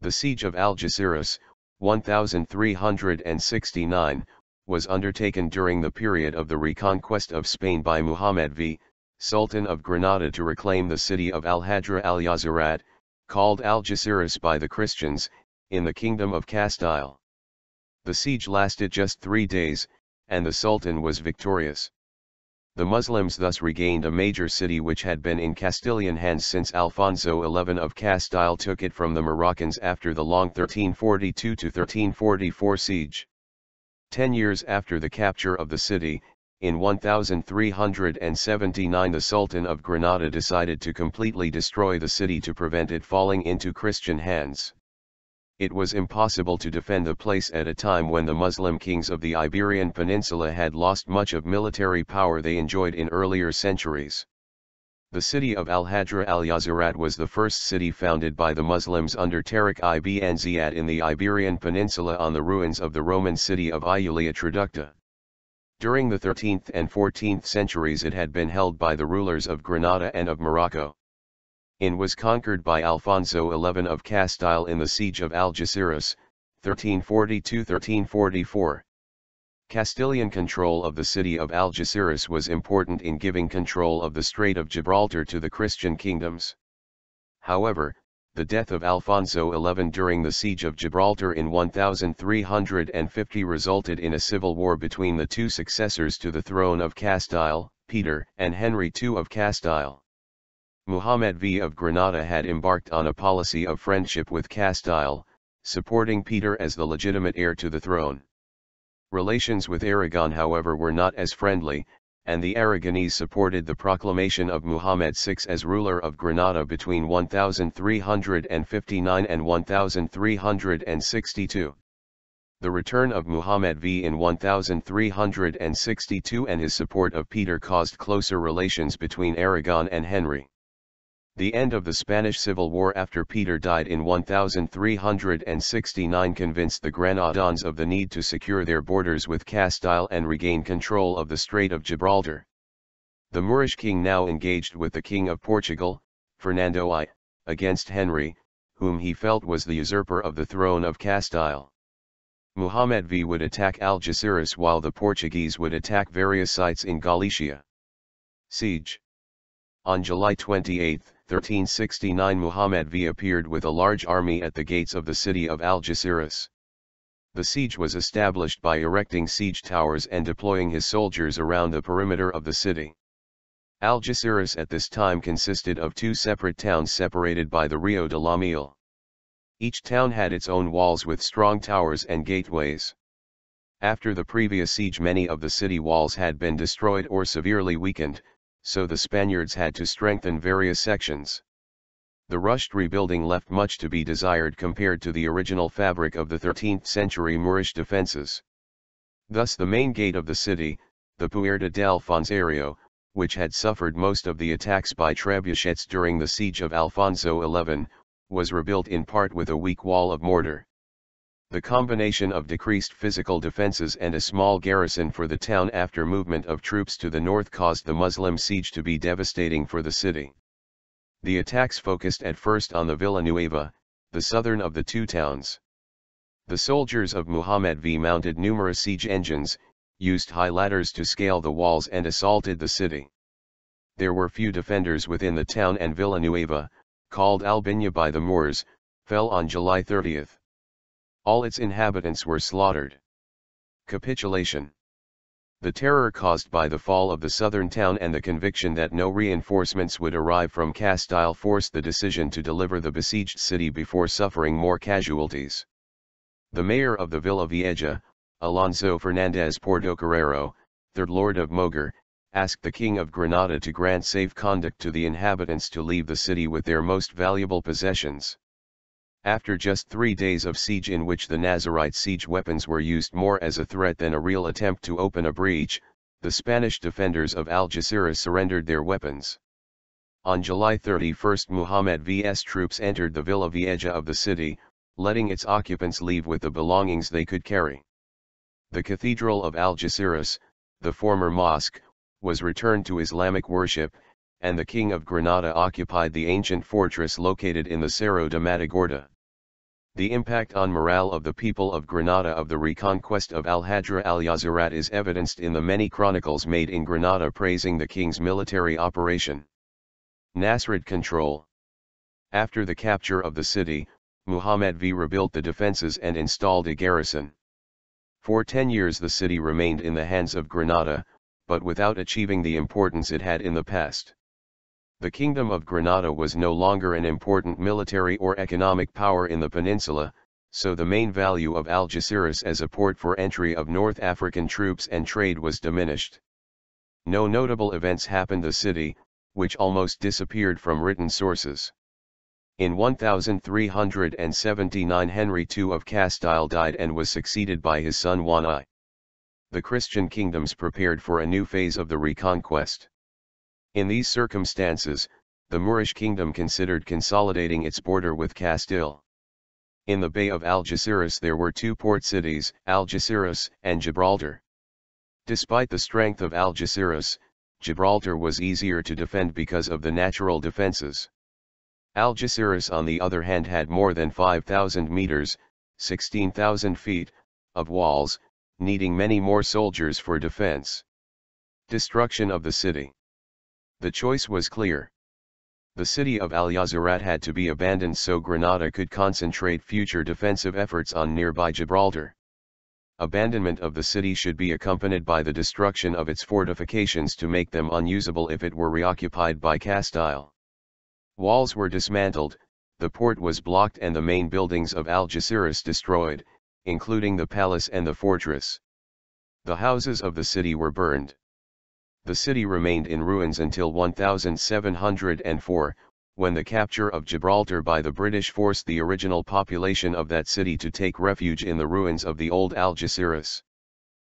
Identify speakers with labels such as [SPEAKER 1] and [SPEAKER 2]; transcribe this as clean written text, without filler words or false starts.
[SPEAKER 1] The Siege of Algeciras, 1369, was undertaken during the period of the Reconquest of Spain by Muhammed V, Sultan of Granada, to reclaim the city of Al-Hadra Al-Yazirat, called Algeciras by the Christians, in the Kingdom of Castile. The siege lasted just 3 days, and the Sultan was victorious. The Muslims thus regained a major city which had been in Castilian hands since Alfonso XI of Castile took it from the Moroccans after the long 1342 to 1344 siege. 10 years after the capture of the city, in 1379, the Sultan of Granada decided to completely destroy the city to prevent it falling into Christian hands. It was impossible to defend the place at a time when the Muslim kings of the Iberian Peninsula had lost much of military power they enjoyed in earlier centuries. The city of Al-Hadra Al-Yazirat was the first city founded by the Muslims under Tariq ibn Ziyad in the Iberian Peninsula on the ruins of the Roman city of Iulia Traducta. During the 13th and 14th centuries it had been held by the rulers of Granada and of Morocco. It was conquered by Alfonso XI of Castile in the Siege of Algeciras, 1342-1344. Castilian control of the city of Algeciras was important in giving control of the Strait of Gibraltar to the Christian kingdoms. However, the death of Alfonso XI during the Siege of Gibraltar in 1350 resulted in a civil war between the two successors to the throne of Castile, Peter and Henry II of Castile. Muhammed V of Granada had embarked on a policy of friendship with Castile, supporting Peter as the legitimate heir to the throne. Relations with Aragon, however, were not as friendly, and the Aragonese supported the proclamation of Muhammad VI as ruler of Granada between 1359 and 1362. The return of Muhammad V in 1362 and his support of Peter caused closer relations between Aragon and Henry. The end of the Spanish Civil War after Peter died in 1369 convinced the Granadans of the need to secure their borders with Castile and regain control of the Strait of Gibraltar. The Moorish king now engaged with the King of Portugal, Fernando I, against Henry, whom he felt was the usurper of the throne of Castile. Muhammad V would attack Algeciras while the Portuguese would attack various sites in Galicia. Siege. On July 28, 1369, Muhammad V appeared with a large army at the gates of the city of Algeciras. The siege was established by erecting siege towers and deploying his soldiers around the perimeter of the city. Algeciras at this time consisted of 2 separate towns separated by the Rio de la Mille. Each town had its own walls with strong towers and gateways. After the previous siege, many of the city walls had been destroyed or severely weakened, so the Spaniards had to strengthen various sections. The rushed rebuilding left much to be desired compared to the original fabric of the 13th century Moorish defenses. Thus the main gate of the city, the Puerta del Fonsario, which had suffered most of the attacks by trebuchets during the siege of Alfonso XI, was rebuilt in part with a weak wall of mortar. The combination of decreased physical defenses and a small garrison for the town after movement of troops to the north caused the Muslim siege to be devastating for the city. The attacks focused at first on the Villanueva, the southern of the 2 towns. The soldiers of Muhammad V mounted numerous siege engines, used high ladders to scale the walls and assaulted the city. There were few defenders within the town, and Villanueva, called Albiña by the Moors, fell on July 30. All its inhabitants were slaughtered. Capitulation. The terror caused by the fall of the southern town and the conviction that no reinforcements would arrive from Castile forced the decision to deliver the besieged city before suffering more casualties. The mayor of the Villa Vieja, Alonso Fernández Portocarrero, 3rd Lord of Mogar, asked the King of Granada to grant safe conduct to the inhabitants to leave the city with their most valuable possessions. After just 3 days of siege, in which the Nazarite siege weapons were used more as a threat than a real attempt to open a breach, the Spanish defenders of Algeciras surrendered their weapons. On July 31, Muhammad V's troops entered the Villa Vieja of the city, letting its occupants leave with the belongings they could carry. The Cathedral of Algeciras, the former mosque, was returned to Islamic worship, and the King of Granada occupied the ancient fortress located in the Cerro de Matagorda. The impact on morale of the people of Granada of the reconquest of Al-Hadra Al-Yazirat is evidenced in the many chronicles made in Granada praising the king's military operation. Nasrid control. After the capture of the city, Muhammed V rebuilt the defences and installed a garrison. For 10 years the city remained in the hands of Granada, but without achieving the importance it had in the past. The Kingdom of Granada was no longer an important military or economic power in the peninsula, so the main value of Algeciras as a port for entry of North African troops and trade was diminished. No notable events happened the city, which almost disappeared from written sources. In 1379 Henry II of Castile died and was succeeded by his son Juan I. The Christian kingdoms prepared for a new phase of the reconquest. In these circumstances, the Moorish kingdom considered consolidating its border with Castile. In the Bay of Algeciras there were two port cities, Algeciras and Gibraltar. Despite the strength of Algeciras, Gibraltar was easier to defend because of the natural defenses. Algeciras on the other hand had more than 5,000 meters, 16,000 feet, of walls, needing many more soldiers for defense. Destruction of the city. The choice was clear. The city of Al-Yazirat had to be abandoned so Granada could concentrate future defensive efforts on nearby Gibraltar. Abandonment of the city should be accompanied by the destruction of its fortifications to make them unusable if it were reoccupied by Castile. Walls were dismantled, the port was blocked and the main buildings of Algeciras destroyed, including the palace and the fortress. The houses of the city were burned. The city remained in ruins until 1704, when the capture of Gibraltar by the British forced the original population of that city to take refuge in the ruins of the old Algeciras.